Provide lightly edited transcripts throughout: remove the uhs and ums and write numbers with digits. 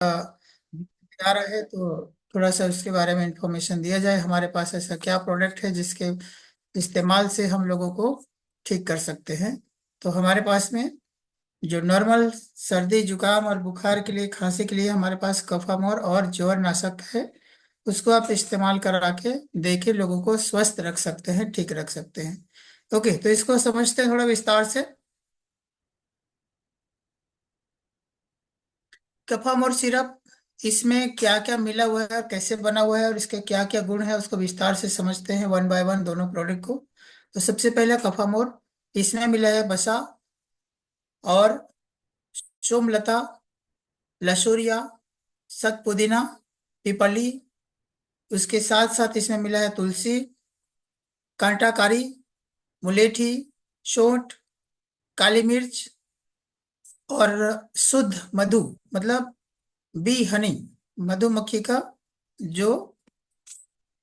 आ रहा है तो थोड़ा सा उसके बारे में इंफॉर्मेशन दिया जाए। हमारे पास ऐसा क्या प्रोडक्ट है जिसके इस्तेमाल से हम लोगों को ठीक कर सकते हैं। तो हमारे पास में जो नॉर्मल सर्दी जुकाम और बुखार के लिए, खांसी के लिए हमारे पास कफामोर और ज्वर नाशक है। उसको आप इस्तेमाल करा के देखिए, लोगों को स्वस्थ रख सकते हैं, ठीक रख सकते हैं। ओके, तो इसको समझते हैं थोड़ा विस्तार से। कफामोर सिरप, इसमें क्या क्या मिला हुआ है और कैसे बना हुआ है और इसके क्या क्या गुण है, उसको विस्तार से समझते हैं वन बाय वन दोनों प्रोडक्ट को। तो सबसे पहले कफामोर, इसमें मिला है बसा और सोमलता, लशोरिया, सतपुदीना, पिपली। उसके साथ साथ इसमें मिला है तुलसी, कांटाकारी, मुलेठी, शोंठ, काली मिर्च और शुद्ध मधु, मतलब बी हनी, मधुमक्खी का जो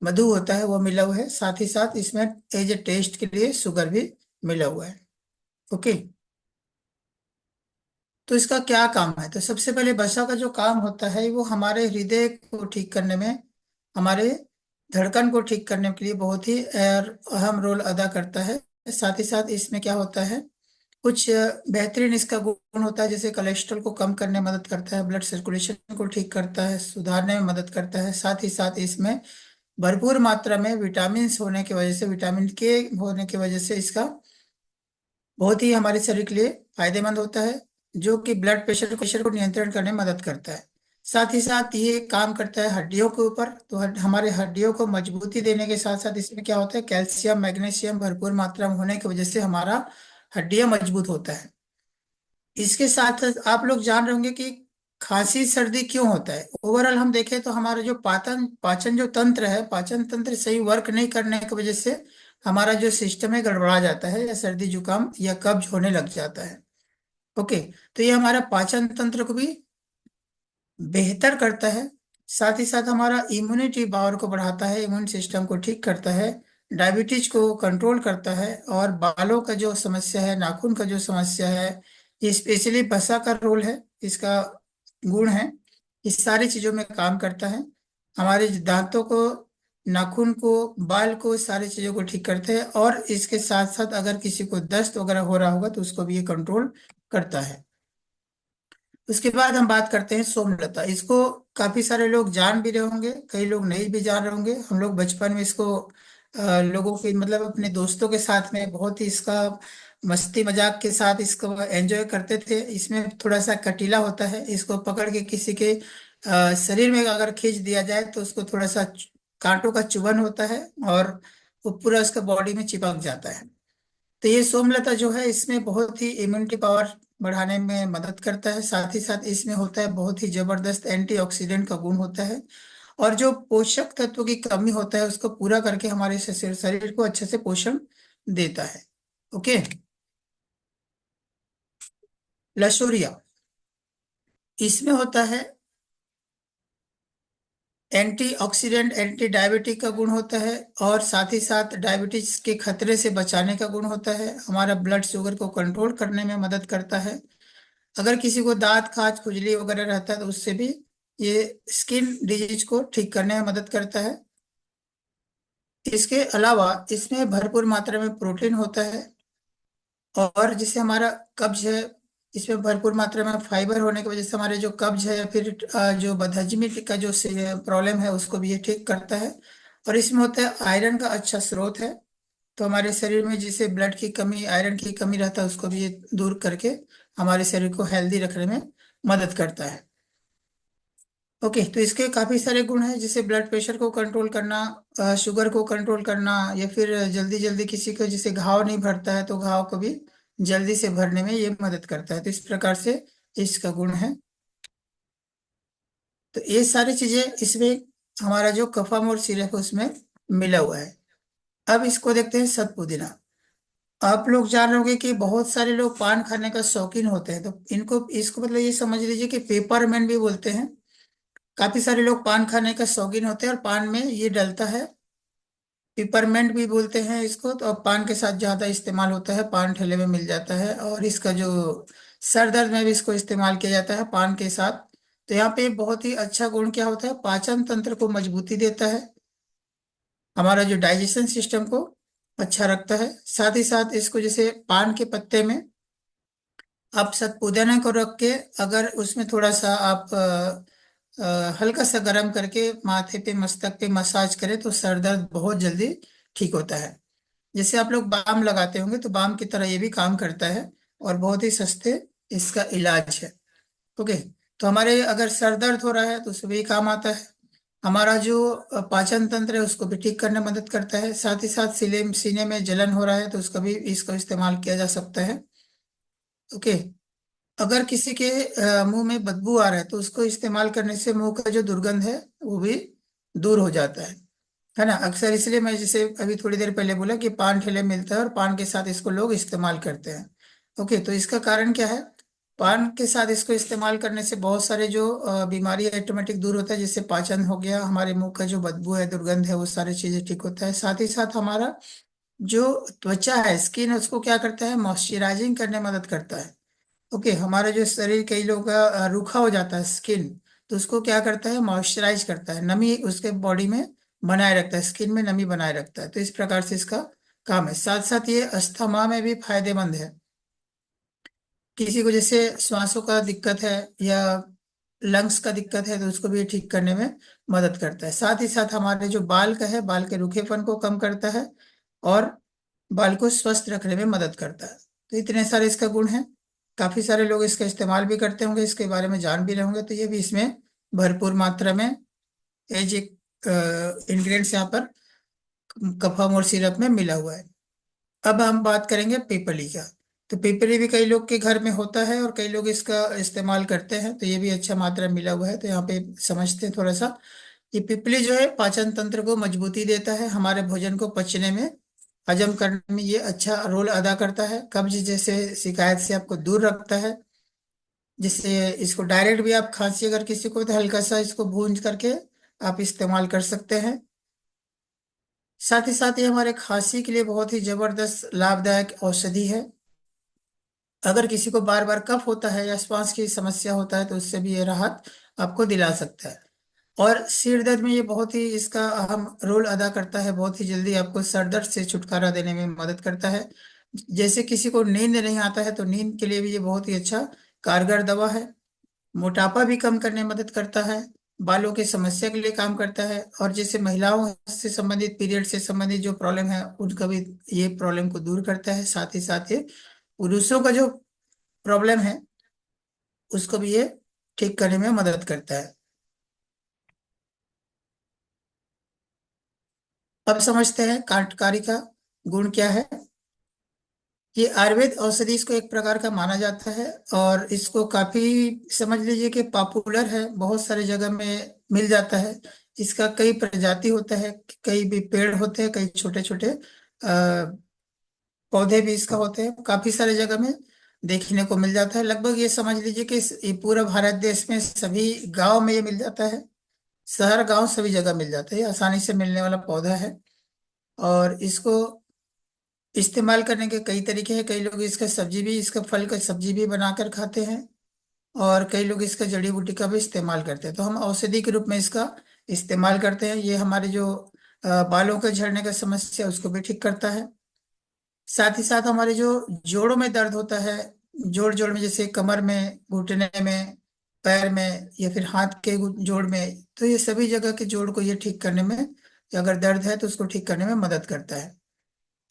मधु होता है वो मिला हुआ है। साथ ही साथ इसमें एज ए टेस्ट के लिए शुगर भी मिला हुआ है। ओके, तो इसका क्या काम है? तो सबसे पहले बसा का जो काम होता है वो हमारे हृदय को ठीक करने में, हमारे धड़कन को ठीक करने के लिए बहुत ही अहम रोल अदा करता है। साथ ही साथ इसमें क्या होता है, कुछ बेहतरीन इसका गुण होता है, जैसे कोलेस्ट्रॉल को कम करने में मदद करता है, ब्लड सर्कुलेशन को ठीक करता है, सुधारने में मदद करता है। साथ ही साथ इसमें भरपूर मात्रा में विटामिन होने की वजह से, विटामिन के होने की वजह से इसका बहुत ही हमारे शरीर के लिए फायदेमंद होता है, जो कि ब्लड प्रेशर को नियंत्रण करने में मदद करता है। साथ ही साथ ये काम करता है हड्डियों के ऊपर, तो हमारे हड्डियों को मजबूती देने के साथ साथ इसमें क्या होता है, कैल्शियम मैग्नीशियम भरपूर मात्रा में होने की वजह से हमारा हड्डियां मजबूत होता है। इसके साथ साथ आप लोग जान रहे होंगे कि खांसी सर्दी क्यों होता है। ओवरऑल हम देखें तो हमारा जो पाचन पाचन जो तंत्र है, पाचन तंत्र सही वर्क नहीं करने की वजह से हमारा जो सिस्टम है गड़बड़ा जाता है, या सर्दी जुकाम या कब्ज होने लग जाता है। ओके, तो ये हमारा पाचन तंत्र को भी बेहतर करता है। साथ ही साथ हमारा इम्यूनिटी पावर को बढ़ाता है, इम्यून सिस्टम को ठीक करता है, डायबिटीज को कंट्रोल करता है, और बालों का जो समस्या है, नाखून का जो समस्या है, ये स्पेशली बसा का रोल है, इसका गुण है, इस सारी चीजों में काम करता है। हमारे दांतों को, नाखून को, बाल को, सारी चीजों को ठीक करते हैं। और इसके साथ साथ अगर किसी को दस्त वगैरह हो रहा होगा तो उसको भी ये कंट्रोल करता है। उसके बाद हम बात करते हैं सोमलता। इसको काफी सारे लोग जान भी रहे होंगे, कई लोग नहीं भी जान रहे होंगे। हम लोग बचपन में इसको लोगों के, मतलब अपने दोस्तों के साथ में बहुत ही इसका मस्ती मजाक के साथ इसको एंजॉय करते थे। इसमें थोड़ा सा कटीला होता है, इसको पकड़ के किसी के शरीर में अगर खींच दिया जाए तो उसको थोड़ा सा कांटों का चुभन होता है और वो पूरा उसका बॉडी में चिपक जाता है। तो ये सोमलता जो है, इसमें बहुत ही इम्यूनिटी पावर बढ़ाने में मदद करता है। साथ ही साथ इसमें होता है बहुत ही जबरदस्त एंटीऑक्सीडेंट का गुण होता है, और जो पोषक तत्व की कमी होता है उसको पूरा करके हमारे शरीर को अच्छे से पोषण देता है। ओके, लशोरिया, इसमें होता है एंटीऑक्सीडेंट, एंटी डायबिटिक का गुण होता है, और साथ ही साथ डायबिटीज के खतरे से बचाने का गुण होता है, हमारा ब्लड शुगर को कंट्रोल करने में मदद करता है। अगर किसी को दांत खाज खुजली वगैरह रहता है तो उससे भी ये स्किन डिजीज को ठीक करने में मदद करता है। इसके अलावा इसमें भरपूर मात्रा में प्रोटीन होता है, और जिससे हमारा कब्ज है, इसमें भरपूर मात्रा में फाइबर होने की वजह से हमारे जो कब्ज है या फिर जो बदहजमी का जो प्रॉब्लम है उसको भी ये ठीक करता है। और इसमें होता है आयरन का अच्छा स्रोत है, तो हमारे शरीर में जिसे ब्लड की कमी, आयरन की कमी रहता है उसको भी ये दूर करके हमारे शरीर को हेल्दी रखने में मदद करता है। ओके, तो इसके काफी सारे गुण हैं, जैसे ब्लड प्रेशर को कंट्रोल करना, शुगर को कंट्रोल करना, या फिर जल्दी जल्दी किसी को जिसे घाव नहीं भरता है तो घाव को भी जल्दी से भरने में ये मदद करता है। तो इस प्रकार से इसका गुण है। तो ये सारी चीजें इसमें हमारा जो कफामोर सिरप है उसमें मिला हुआ है। अब इसको देखते हैं सतपुदीना। आप लोग जान रहे होंगे कि बहुत सारे लोग पान खाने का शौकीन होते हैं, तो इनको इसको मतलब ये समझ लीजिए कि पेपरमेंट भी बोलते हैं। काफी सारे लोग पान खाने का शौकीन होते हैं और पान में ये डलता है, पिपरमेंट भी बोलते हैं इसको। तो अब पान के साथ ज्यादा इस्तेमाल होता है, पान ठेले में मिल जाता है, और इसका जो सर दर्द में भी इसको इस्तेमाल किया जाता है पान के साथ। तो यहाँ पे बहुत ही अच्छा गुण क्या होता है, पाचन तंत्र को मजबूती देता है, हमारा जो डाइजेशन सिस्टम को अच्छा रखता है। साथ ही साथ इसको जैसे पान के पत्ते में आप शतपुदना को रख के अगर उसमें थोड़ा सा आप हल्का सा गर्म करके माथे पे मस्तक पे मसाज करें तो सर दर्द बहुत जल्दी ठीक होता है। जैसे आप लोग बाम लगाते होंगे तो बाम की तरह ये भी काम करता है और बहुत ही सस्ते इसका इलाज है। ओके। तो हमारे अगर सर दर्द हो रहा है तो उसमें भी काम आता है। हमारा जो पाचन तंत्र है उसको भी ठीक करने में मदद करता है। साथ ही साथ सीने में जलन हो रहा है तो उसका भी इसका इस्तेमाल किया जा सकता है। ओके। अगर किसी के मुंह में बदबू आ रहा है तो उसको इस्तेमाल करने से मुंह का जो दुर्गंध है वो भी दूर हो जाता है ना। अक्सर इसलिए मैं जैसे अभी थोड़ी देर पहले बोला कि पान ठेले में मिलता है और पान के साथ इसको लोग इस्तेमाल करते हैं। ओके, तो इसका कारण क्या है, पान के साथ इसको इस्तेमाल करने से बहुत सारे जो बीमारी ऑटोमेटिक दूर होता है, जैसे पाचन हो गया, हमारे मुंह का जो बदबू है दुर्गंध है वो सारी चीजें ठीक होता है। साथ ही साथ हमारा जो त्वचा है स्किन है उसको क्या करता है, मॉइस्चराइजिंग करने में मदद करता है। ओके, हमारा जो शरीर कई लोगों का रूखा हो जाता है स्किन, तो उसको क्या करता है, मॉइस्चराइज करता है, नमी उसके बॉडी में बनाए रखता है, स्किन में नमी बनाए रखता है। तो इस प्रकार से इसका काम है। साथ साथ ये अस्थमा में भी फायदेमंद है। किसी को जैसे श्वासों का दिक्कत है या लंग्स का दिक्कत है तो उसको भी ठीक करने में मदद करता है। साथ ही साथ हमारे जो बाल का है, बाल के रूखेपन को कम करता है और बाल को स्वस्थ रखने में मदद करता है। तो इतने सारे इसका गुण हैं। काफी सारे लोग इसका इस्तेमाल भी करते होंगे, इसके बारे में जान भी रहे होंगे। तो ये भी इसमें भरपूर मात्रा में एज एक इंग्रेडिएंट्स यहाँ पर कफामोर सिरप में मिला हुआ है। अब हम बात करेंगे पीपली का। तो पीपली भी कई लोग के घर में होता है और कई लोग इसका इस्तेमाल करते हैं, तो ये भी अच्छा मात्रा में मिला हुआ है। तो यहाँ पे समझते हैं थोड़ा सा। ये पिपली जो है पाचन तंत्र को मजबूती देता है, हमारे भोजन को पचने में, हजम करने में ये अच्छा रोल अदा करता है, कब्ज जैसे शिकायत से आपको दूर रखता है। जिससे इसको डायरेक्ट भी आप खांसी अगर किसी को तो हल्का सा इसको भून करके आप इस्तेमाल कर सकते हैं। साथ ही साथ ये हमारे खांसी के लिए बहुत ही जबरदस्त लाभदायक औषधि है। अगर किसी को बार बार कफ होता है या श्वास की समस्या होता है तो उससे भी ये राहत आपको दिला सकता है। और सिर दर्द में ये बहुत ही इसका अहम रोल अदा करता है, बहुत ही जल्दी आपको सर दर्द से छुटकारा देने में मदद करता है। जैसे किसी को नींद नहीं आता है तो नींद के लिए भी ये बहुत ही अच्छा कारगर दवा है। मोटापा भी कम करने में मदद करता है, बालों की समस्या के लिए काम करता है, और जैसे महिलाओं से संबंधित, पीरियड से संबंधित जो प्रॉब्लम है उनका भी ये प्रॉब्लम को दूर करता है। साथ ही साथ ये पुरुषों का जो प्रॉब्लम है उसको भी ये ठीक करने में मदद करता है। अब समझते हैं कांटकारी का गुण क्या है। ये आयुर्वेद औषधि इसको एक प्रकार का माना जाता है और इसको काफी समझ लीजिए कि पॉपुलर है, बहुत सारे जगह में मिल जाता है। इसका कई प्रजाति होता है, कई भी पेड़ होते हैं, कई छोटे छोटे पौधे भी इसका होते हैं, काफी सारे जगह में देखने को मिल जाता है। लगभग ये समझ लीजिए कि ये पूरा भारत देश में सभी गांव में ये मिल जाता है, शहर गांव सभी जगह मिल जाता है, ये आसानी से मिलने वाला पौधा है। और इसको इस्तेमाल करने के कई तरीके हैं। कई लोग इसका सब्जी भी, इसका फल का सब्जी भी बनाकर खाते हैं और कई लोग इसका जड़ी बूटी का भी इस्तेमाल करते हैं। तो हम औषधि के रूप में इसका इस्तेमाल करते हैं। ये हमारे जो बालों के झड़ने का समस्या है, उसको भी ठीक करता है। साथ ही साथ हमारे जो जोड़ों में दर्द होता है, जोड़ जोड़ में, जैसे कमर में, घुटने में, पैर में या फिर हाथ के जोड़ में, तो ये सभी जगह के जोड़ को ये ठीक करने में, अगर दर्द है तो उसको ठीक करने में मदद करता है।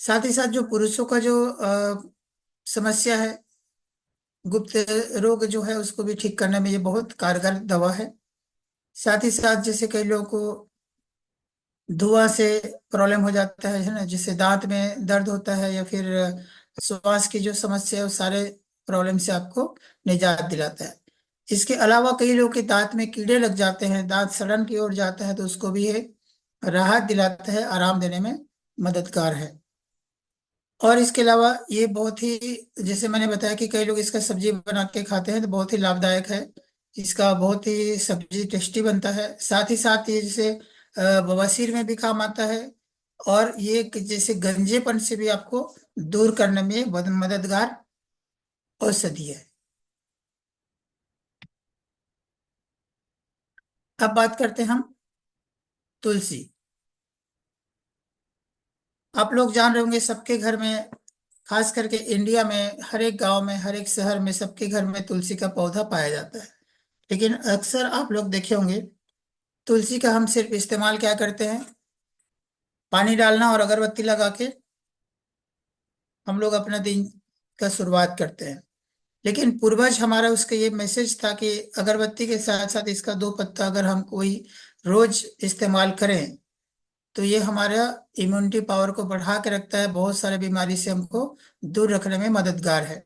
साथ ही साथ जो पुरुषों का जो समस्या है, गुप्त रोग जो है, उसको भी ठीक करने में ये बहुत कारगर दवा है। साथ ही साथ जैसे कई लोगों को धुआं से प्रॉब्लम हो जाता है ना, जिससे दांत में दर्द होता है या फिर श्वास की जो समस्या है, उस सारे प्रॉब्लम से आपको निजात दिलाता है। इसके अलावा कई लोगों के दांत में कीड़े लग जाते हैं, दांत सड़न की ओर जाता है, तो उसको भी ये राहत दिलाता है, आराम देने में मददगार है। और इसके अलावा ये बहुत ही, जैसे मैंने बताया कि कई लोग इसका सब्जी बना के खाते हैं तो बहुत ही लाभदायक है। इसका बहुत ही सब्जी टेस्टी बनता है। साथ ही साथ ये जैसे बवासीर में भी काम आता है और ये जैसे गंजेपन से भी आपको दूर करने में मददगार औषधि है। अब बात करते हैं हम तुलसी। आप लोग जान रहे होंगे सबके घर में, खास करके इंडिया में हर एक गांव में हर एक शहर में सबके घर में तुलसी का पौधा पाया जाता है। लेकिन अक्सर आप लोग देखे होंगे तुलसी का हम सिर्फ इस्तेमाल क्या करते हैं, पानी डालना और अगरबत्ती लगा के हम लोग अपना दिन का शुरुआत करते हैं। लेकिन पूर्वज हमारा उसका ये मैसेज था कि अगरबत्ती के साथ साथ इसका दो पत्ता अगर हम कोई रोज इस्तेमाल करें तो ये हमारा इम्यूनिटी पावर को बढ़ा के रखता है, बहुत सारे बीमारी से हमको दूर रखने में मददगार है।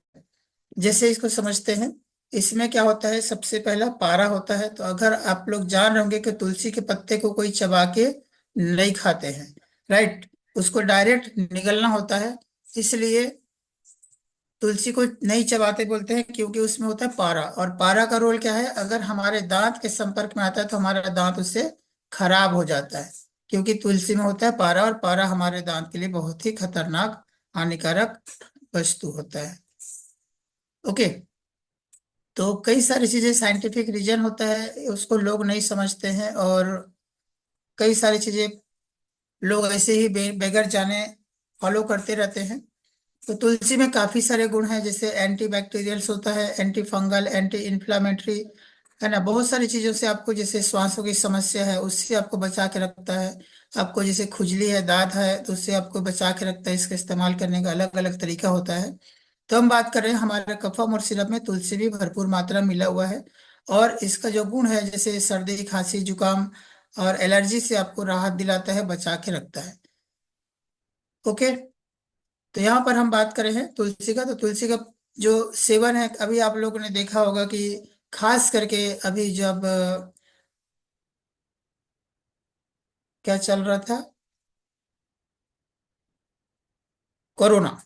जैसे इसको समझते हैं, इसमें क्या होता है, सबसे पहला पारा होता है। तो अगर आप लोग जान रहे होंगे कि तुलसी के पत्ते को कोई चबा के नहीं खाते हैं, राइट, उसको डायरेक्ट निगलना होता है। इसलिए तुलसी को नहीं चबाते बोलते हैं, क्योंकि उसमें होता है पारा। और पारा का रोल क्या है, अगर हमारे दांत के संपर्क में आता है तो हमारा दांत उससे खराब हो जाता है, क्योंकि तुलसी में होता है पारा, और पारा हमारे दांत के लिए बहुत ही खतरनाक हानिकारक वस्तु होता है। ओके। तो कई सारी चीजें साइंटिफिक रीजन होता है, उसको लोग नहीं समझते हैं, और कई सारी चीजें लोग ऐसे ही बेगर जाने फॉलो करते रहते हैं। तो तुलसी में काफी सारे गुण हैं, जैसे एंटी बैक्टीरियल्स होता है, एंटी फंगल, एंटी इन्फ्लामेटरी, है ना। बहुत सारी चीजों से आपको, जैसे श्वासों की समस्या है उससे आपको बचा के रखता है। आपको जैसे खुजली है, दाद है, तो उससे आपको बचा के रखता है। इसका इस्तेमाल करने का अलग अलग तरीका होता है। तो हम बात कर रहे हैं हमारे कफम और सिरप में तुलसी भी भरपूर मात्रा में मिला हुआ है। और इसका जो गुण है, जैसे सर्दी खांसी जुकाम और एलर्जी से आपको राहत दिलाता है, बचा के रखता है। ओके। तो यहाँ पर हम बात करें हैं तुलसी का। तो तुलसी का जो सेवन है, अभी आप लोगों ने देखा होगा कि खास करके अभी जब क्या चल रहा था, कोरोना,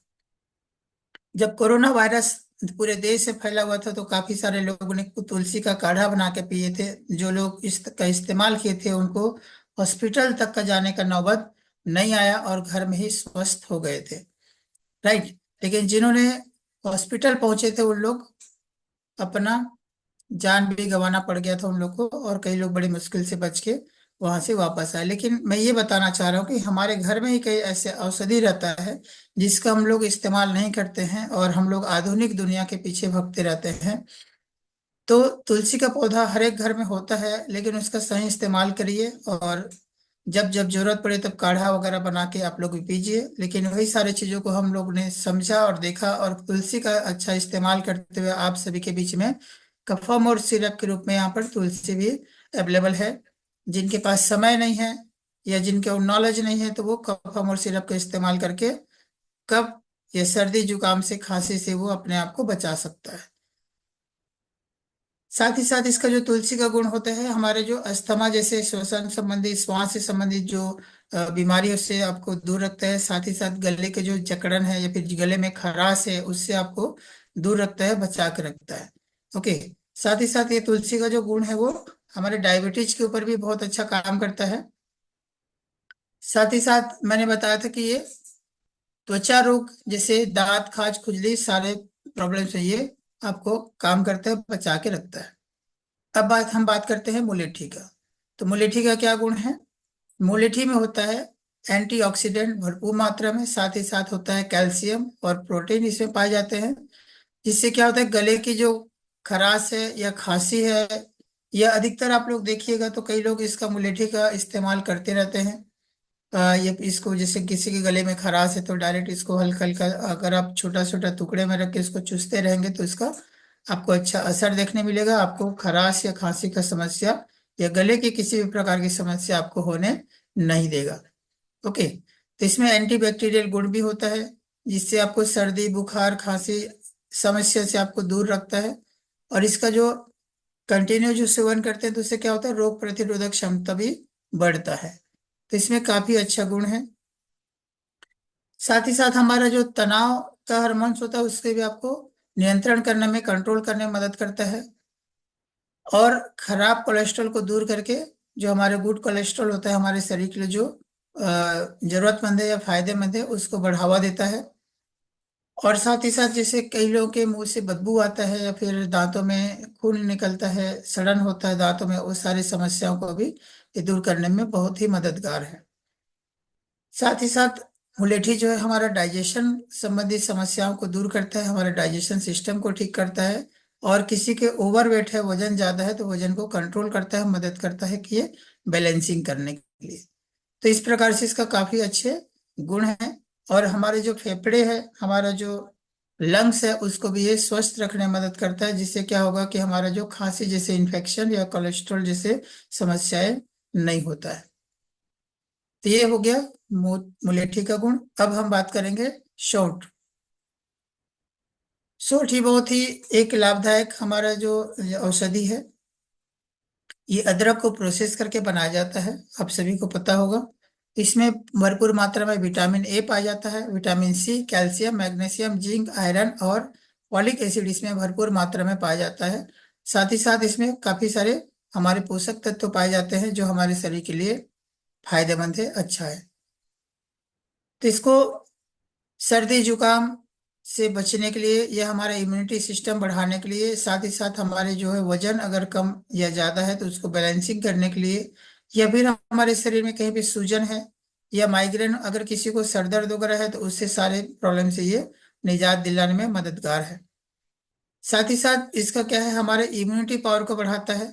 जब कोरोना वायरस पूरे देश से फैला हुआ था तो काफी सारे लोगों ने तुलसी का काढ़ा बना के पिए थे। जो लोग इसका इस्तेमाल किए थे उनको हॉस्पिटल तक का जाने का नौबत नहीं आया और घर में ही स्वस्थ हो गए थे, राइट। लेकिन जिन्होंने हॉस्पिटल पहुंचे थे उन लोग अपना जान भी गंवाना पड़ गया था उन लोग को, और कई लोग बड़ी मुश्किल से बच के वहां से वापस आए। लेकिन मैं ये बताना चाह रहा हूँ कि हमारे घर में ही कई ऐसे औषधि रहता है जिसका हम लोग इस्तेमाल नहीं करते हैं, और हम लोग आधुनिक दुनिया के पीछे भगते रहते हैं। तो तुलसी का पौधा हर एक घर में होता है, लेकिन उसका सही इस्तेमाल करिए, और जब जब जरूरत पड़े तब काढ़ा वगैरह बना के आप लोग भी पीजिए। लेकिन वही सारी चीजों को हम लोग ने समझा और देखा, और तुलसी का अच्छा इस्तेमाल करते हुए आप सभी के बीच में कफम और सिरप के रूप में यहाँ पर तुलसी भी अवेलेबल है। जिनके पास समय नहीं है या जिनके नॉलेज नहीं है, तो वो कफम और सिरप का इस्तेमाल करके कब ये सर्दी जुकाम से खांसी से वो अपने आप को बचा सकता है। साथ ही साथ इसका जो तुलसी का गुण होता है, हमारे जो अस्थमा जैसे श्वसन संबंधी, श्वास से संबंधित जो बीमारियों से आपको दूर रखता है। साथ ही साथ गले के जो जकड़न है या फिर गले में खराश है उससे आपको दूर रखता है, बचा के रखता है। ओके। साथ ही साथ ये तुलसी का जो गुण है वो हमारे डायबिटीज के ऊपर भी बहुत अच्छा काम करता है। साथ ही साथ मैंने बताया था कि ये त्वचा रोग जैसे दांत खाज खुजली सारे प्रॉब्लम से ये आपको काम करता है, बचा के रखता है। अब हम बात करते हैं मुलेठी का। तो मुलेठी का क्या गुण है, मुलेठी में होता है एंटीऑक्सीडेंट भरपूर मात्रा में, साथ ही साथ होता है कैल्शियम और प्रोटीन इसमें पाए जाते हैं। जिससे क्या होता है, गले की जो खराश है या खांसी है, या अधिकतर आप लोग देखिएगा तो कई लोग इसका मुलेठी का इस्तेमाल करते रहते हैं। ये इसको जैसे किसी के गले में खराश है तो डायरेक्ट इसको हल्का हल्का अगर आप छोटा छोटा टुकड़े में रख के इसको चूसते रहेंगे तो इसका आपको अच्छा असर देखने मिलेगा। आपको खराश या खांसी का समस्या या गले की किसी भी प्रकार की समस्या आपको होने नहीं देगा। ओके। तो इसमें एंटीबैक्टीरियल गुण भी होता है, जिससे आपको सर्दी बुखार खांसी समस्या से आपको दूर रखता है। और इसका जो कंटिन्यू जो सेवन करते हैं तो उससे क्या होता है, रोग प्रतिरोधक क्षमता भी बढ़ता है। तो इसमें काफी अच्छा गुण है। साथ ही साथ हमारा जो तनाव का हार्मोन्स होता है उसके भी आपको नियंत्रण करने में, कंट्रोल करने में मदद करता है। और खराब कोलेस्ट्रॉल को दूर करके जो हमारे गुड कोलेस्ट्रॉल होता है हमारे शरीर के लिए जो जरूरतमंद है या फायदेमंद है उसको बढ़ावा देता है। और साथ ही साथ जैसे कई लोगों के मुंह से बदबू आता है या फिर दांतों में खून निकलता है, सड़न होता है दांतों में, वो सारी समस्याओं को भी ये दूर करने में बहुत ही मददगार है। साथ ही साथ मुलेठी जो है हमारा डाइजेशन संबंधी समस्याओं को दूर करता है, हमारे डाइजेशन सिस्टम को ठीक करता है। और किसी के ओवरवेट है, वजन ज्यादा है, तो वजन को कंट्रोल करता है, मदद करता है कि ये बैलेंसिंग करने के लिए। तो इस प्रकार से इसका काफी अच्छे गुण हैं। और हमारे जो फेफड़े हैं, हमारा जो लंग्स है, उसको भी ये स्वस्थ रखने में मदद करता है, जिससे क्या होगा कि हमारा जो खांसी जैसे इन्फेक्शन या कोलेस्ट्रॉल जैसे समस्याएं नहीं होता है। तो ये हो गया मुलेठी का गुण। अब हम बात करेंगे सौंठ। सौंठ ही बहुत ही एक लाभदायक हमारा जो औषधि है। ये अदरक को प्रोसेस करके बनाया जाता है, आप सभी को पता होगा। इसमें भरपूर मात्रा में विटामिन ए पाया जाता है, vitamin C, calcium, magnesium, zinc, iron और फॉलिक एसिड इसमें भरपूर मात्रा में पाया जाता है। साथ ही साथ इसमें काफी सारे हमारे पोषक तत्व पाए जाते हैं जो हमारे शरीर के लिए फायदेमंद है, अच्छा है। तो इसको सर्दी जुकाम से बचने के लिए या हमारा इम्यूनिटी सिस्टम बढ़ाने के लिए, साथ ही साथ हमारे जो है वजन अगर कम या ज्यादा है तो उसको बैलेंसिंग करने के लिए, या फिर हमारे शरीर में कहीं भी सूजन है या माइग्रेन, अगर किसी को सर दर्द वगैरह है तो उससे सारे प्रॉब्लम से ये निजात दिलाने में मददगार है। साथ ही साथ इसका क्या है, हमारे इम्यूनिटी पावर को बढ़ाता है।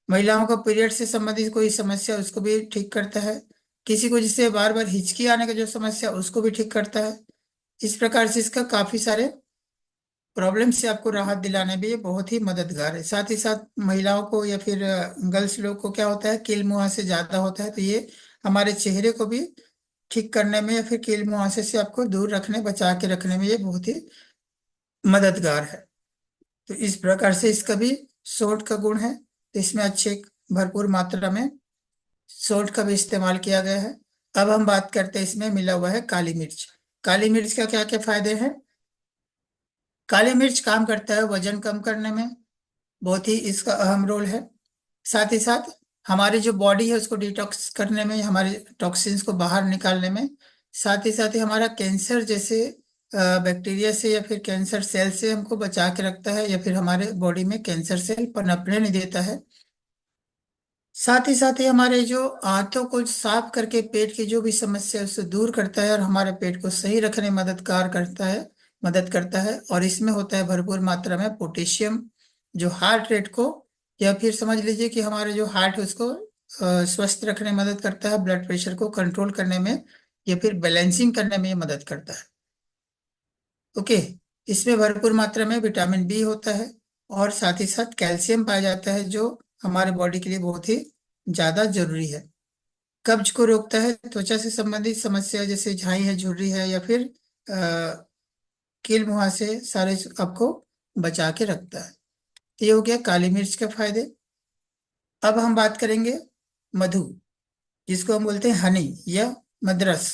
महिलाओं को पीरियड से संबंधित कोई समस्या उसको भी ठीक करता है। किसी को जिससे बार बार हिचकी आने का जो समस्या उसको भी ठीक करता है। इस प्रकार से इसका काफी सारे प्रॉब्लम से आपको राहत दिलाने में ये बहुत ही मददगार है। साथ ही साथ महिलाओं को या फिर गर्ल्स लोग को क्या होता है, कील मुहासे ज्यादा होता है, तो ये हमारे चेहरे को भी ठीक करने में या फिर कील मुहासे से आपको दूर रखने, बचा के रखने में ये बहुत ही मददगार है। तो इस प्रकार से इसका भी सोंठ का गुण है। तो इसमें अच्छे भरपूर मात्रा में सोंठ का भी इस्तेमाल किया गया है। अब हम बात करते हैं इसमें मिला हुआ है काली मिर्च। काली मिर्च का क्या क्या फायदे हैं। काली मिर्च काम करता है वजन कम करने में, बहुत ही इसका अहम रोल है। साथ ही साथ हमारी जो बॉडी है उसको डिटॉक्स करने में, हमारे टॉक्सिन्स को बाहर निकालने में। साथ ही हमारा कैंसर जैसे बैक्टीरिया से या फिर कैंसर सेल से हमको बचा के रखता है, या फिर हमारे बॉडी में कैंसर सेल पनपने नहीं देता है। साथ ही हमारे जो आंतों को साफ करके पेट की जो भी समस्या है उससे दूर करता है और हमारे पेट को सही रखने में मदद करता है। और इसमें होता है भरपूर मात्रा में पोटेशियम, जो हार्ट रेट को, या फिर समझ लीजिए कि हमारे जो हार्ट है उसको स्वस्थ रखने में मदद करता है, ब्लड प्रेशर को कंट्रोल करने में या फिर बैलेंसिंग करने में ये मदद करता है। ओके। इसमें भरपूर मात्रा में विटामिन बी होता है और साथ ही साथ कैल्शियम पाया जाता है, जो हमारे बॉडी के लिए बहुत ही ज्यादा जरूरी है। कब्ज को रोकता है, त्वचा से संबंधित समस्या जैसे झाई है, झुर्री है, या फिर कील मुहासे, सारे आपको बचा के रखता है। तो ये हो गया काली मिर्च के फायदे। अब हम बात करेंगे मधु, जिसको हम बोलते हैं हनी या मदरस।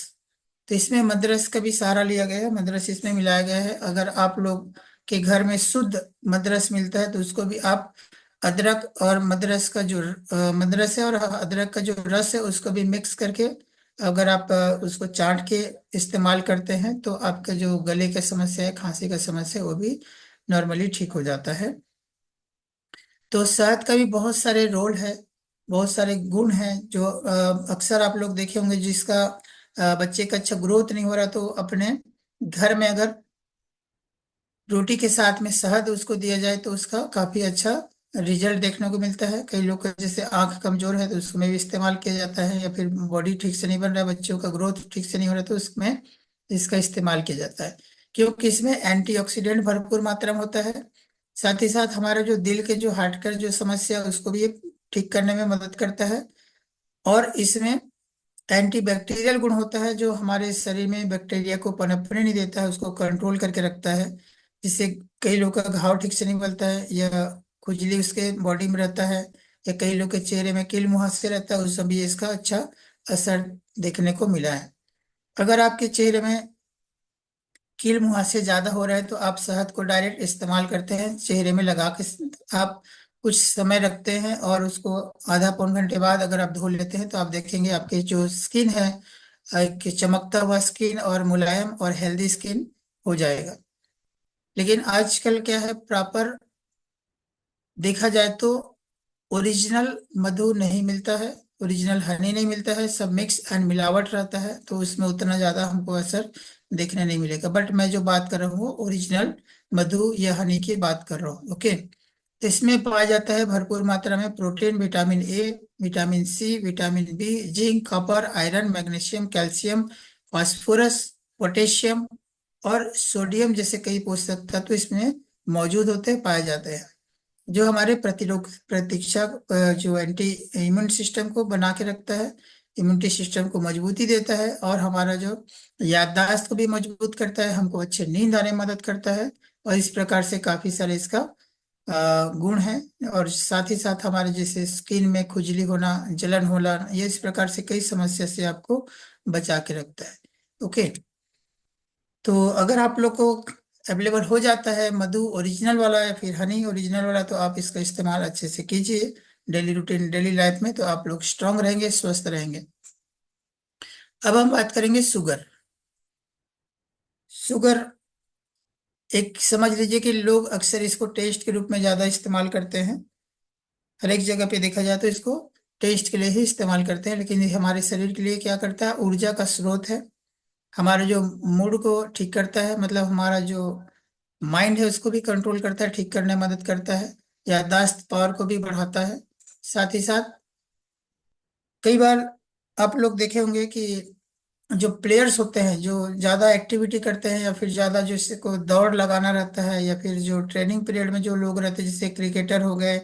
तो इसमें मदरस का भी सहारा लिया गया है, मदरस इसमें मिलाया गया है। अगर आप लोग के घर में शुद्ध मदरस मिलता है तो उसको भी आप अदरक और मदरस का जो मदरस है और अदरक का जो रस है उसको भी मिक्स करके अगर आप उसको चाट के इस्तेमाल करते हैं तो आपका जो गले का समस्या है, खांसी का समस्या है, वो भी नॉर्मली ठीक हो जाता है। तो शहद का भी बहुत सारे रोल है, बहुत सारे गुण हैं, जो अक्सर आप लोग देखे होंगे, जिसका बच्चे का अच्छा ग्रोथ नहीं हो रहा तो अपने घर में अगर रोटी के साथ में शहद उसको दिया जाए तो उसका काफी अच्छा रिजल्ट देखने को मिलता है। कई लोग का जैसे आंख कमजोर है तो उसमें भी इस्तेमाल किया जाता है, या फिर बॉडी ठीक से नहीं बन रहा है, बच्चों का ग्रोथ ठीक से नहीं हो रहा तो उसमें इसका इस्तेमाल किया जाता है, क्योंकि इसमें एंटीऑक्सीडेंट भरपूर मात्रा में होता है। साथ ही साथ हमारा जो दिल के जो हार्ट का जो समस्या है उसको भी ये ठीक करने में मदद करता है। और इसमें एंटीबैक्टीरियल गुण होता है, जो हमारे शरीर में बैक्टीरिया को पनपने नहीं देता है, उसको कंट्रोल करके रखता है, जिससे कई लोग का घाव ठीक से नहीं बनता है या खुजली उसके बॉडी में रहता है, या कई लोग के चेहरे में कील मुहासे रहता है, उस सब भी इसका अच्छा असर देखने को मिला है। अगर आपके चेहरे में कील मुहासे ज्यादा हो रहा है तो आप शहद को डायरेक्ट इस्तेमाल करते हैं, चेहरे में लगा के आप कुछ समय रखते हैं और उसको आधा पौन घंटे बाद अगर आप धो लेते हैं तो आप देखेंगे आपकी जो स्किन है, कि चमकता हुआ स्किन और मुलायम और हेल्दी स्किन हो जाएगा। लेकिन आजकल क्या है, प्रॉपर देखा जाए तो ओरिजिनल मधु नहीं मिलता है, ओरिजिनल हनी नहीं मिलता है, सब मिक्स एंड मिलावट रहता है, तो उसमें उतना ज्यादा हमको असर देखने नहीं मिलेगा। बट मैं जो बात कर रहा हूँ वो ओरिजिनल मधु या हनी की बात कर रहा हूँ। ओके। तो इसमें पाया जाता है भरपूर मात्रा में protein, vitamin A, vitamin C, vitamin B, zinc, copper, iron, magnesium, calcium, phosphorus, potassium और सोडियम जैसे कई पोषक तत्व इसमें मौजूद होते हैं, पाए जाते हैं, जो हमारे प्रतिरोग प्रतीक्षा जो एंटी इम्यून सिस्टम को बना के रखता है, इम्यूनिटी सिस्टम को मजबूती देता है, और हमारा जो याददाश्त को भी मजबूत करता है, हमको अच्छे नींद आने में मदद करता है। और इस प्रकार से काफी सारे इसका गुण है। और साथ ही साथ हमारे जैसे स्किन में खुजली होना, जलन होना, ये इस प्रकार से कई समस्या से आपको बचा के रखता है। ओके। तो अगर आप लोग को अवेलेबल हो जाता है मधु ओरिजिनल वाला या फिर हनी ओरिजिनल वाला, तो आप इसका इस्तेमाल अच्छे से कीजिए डेली रूटीन, डेली लाइफ में, तो आप लोग स्ट्रांग रहेंगे, स्वस्थ रहेंगे। अब हम बात करेंगे शुगर। शुगर एक समझ लीजिए कि लोग अक्सर इसको टेस्ट के रूप में ज्यादा इस्तेमाल करते हैं। हर एक जगह पे देखा जाए तो इसको टेस्ट के लिए ही इस्तेमाल करते हैं, लेकिन ये हमारे शरीर के लिए क्या करता है, ऊर्जा का स्रोत है। हमारे जो मूड को ठीक करता है, मतलब हमारा जो माइंड है उसको भी कंट्रोल करता है, ठीक करने में मदद करता है, याददाश्त पावर को भी बढ़ाता है। साथ ही साथ कई बार आप लोग देखे होंगे कि जो प्लेयर्स होते हैं, जो ज्यादा एक्टिविटी करते हैं या फिर ज्यादा जो इससे को दौड़ लगाना रहता है, या फिर जो ट्रेनिंग पीरियड में जो लोग रहते हैं, जैसे क्रिकेटर हो गए,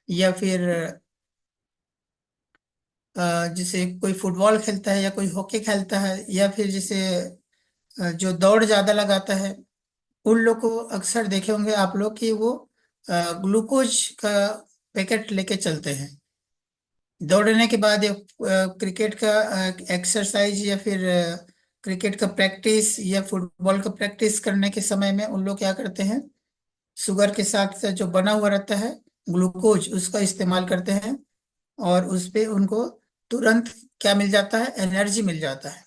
या फिर जैसे कोई फुटबॉल खेलता है या कोई हॉकी खेलता है, या फिर जैसे जो दौड़ ज्यादा लगाता है, उन लोग को अक्सर देखे होंगे आप लोग कि वो ग्लूकोज का पैकेट लेके चलते हैं दौड़ने के बाद, या क्रिकेट का एक्सरसाइज, या फिर क्रिकेट का प्रैक्टिस या फुटबॉल का प्रैक्टिस करने के समय में उन लोग क्या करते हैं, शुगर के साथ साथ जो बना हुआ रहता है ग्लूकोज, उसका इस्तेमाल करते हैं। और उस पे उनको तुरंत क्या मिल जाता है, एनर्जी मिल जाता है।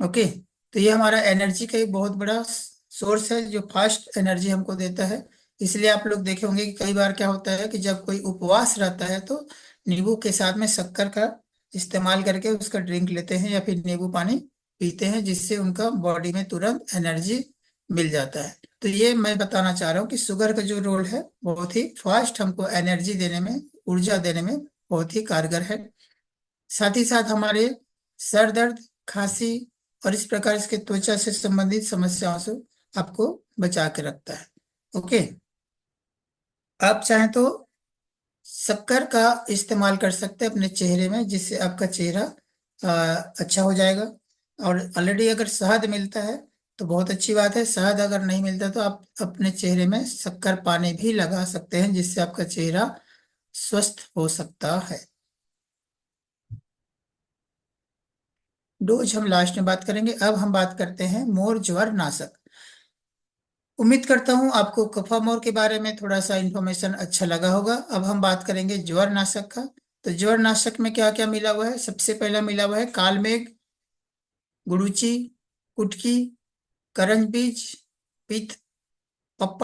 ओके। तो ये हमारा एनर्जी का एक बहुत बड़ा सोर्स है, जो फास्ट एनर्जी हमको देता है। इसलिए आप लोग देखे होंगे कि कई बार क्या होता है कि जब कोई उपवास रहता है तो नींबू के साथ में शक्कर का इस्तेमाल करके उसका ड्रिंक लेते हैं, या फिर नींबू पानी पीते हैं, जिससे उनका बॉडी में तुरंत एनर्जी मिल जाता है। तो ये मैं बताना चाह रहा हूँ कि शुगर का जो रोल है बहुत ही फास्ट हमको एनर्जी देने में, ऊर्जा देने में बहुत ही कारगर है। साथ ही साथ हमारे सर दर्द, खांसी और इस प्रकार इसके त्वचा से संबंधित समस्याओं से आपको बचा के रखता है। ओके। आप चाहें तो शक्कर का इस्तेमाल कर सकते हैं अपने चेहरे में, जिससे आपका चेहरा अच्छा हो जाएगा। और ऑलरेडी अगर शहद मिलता है तो बहुत अच्छी बात है, शहद अगर नहीं मिलता तो आप अपने चेहरे में शक्कर पानी भी लगा सकते हैं, जिससे आपका चेहरा स्वस्थ हो सकता है। डोज हम लास्ट में बात करेंगे। अब हम बात करते हैं मोर ज्वर नाशक। उम्मीद करता हूं आपको कफा मोर के बारे में थोड़ा सा इंफॉर्मेशन अच्छा लगा होगा। अब हम बात करेंगे ज्वर नाशक का। तो ज्वर नाशक में क्या क्या मिला हुआ है, सबसे पहला मिला हुआ है कालमेघ, गुड़ूची, कुटकी, करंज बीज, पित्त,